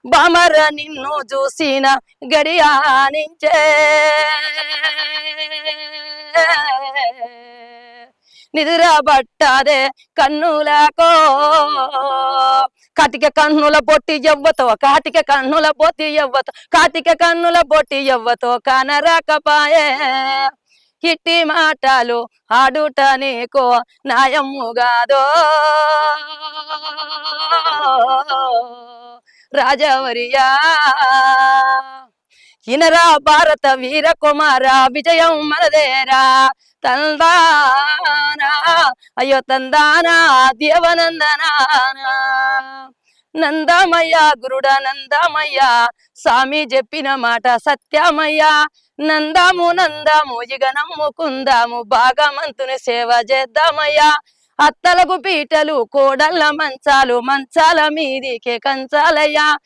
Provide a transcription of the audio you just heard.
బామర నిన్ను చూసిన గడియానించే నిద్ర పట్టదే కన్నులకో కాటిక కన్నుల బొట్టి ఎవ్వతో కాటిక కన్నుల బొట్టి ఎవ్వతో కాటిక కన్నుల బొట్టి ఎవ్వతో కనరాకపాయే ఇట్టి మాటలు ఆడుట నీకో న్యాయముగాదో రాజవరియా ఇనరా భారత వీర కుమార విజయం మనదేరా తందానా అయ్యో తందానా దేవనందనా నందమయ్య గురుడ నందమయ్య స్వామి చెప్పిన మాట సత్యమయ్య నందము నందము ఇక నమ్ముకుందాము భాగమంతుని సేవ చేద్దామయ్యా అత్తలకు పీటలు కోడళ్ళ మంచాలు మంచాల మీదికే కంచాలయ్యా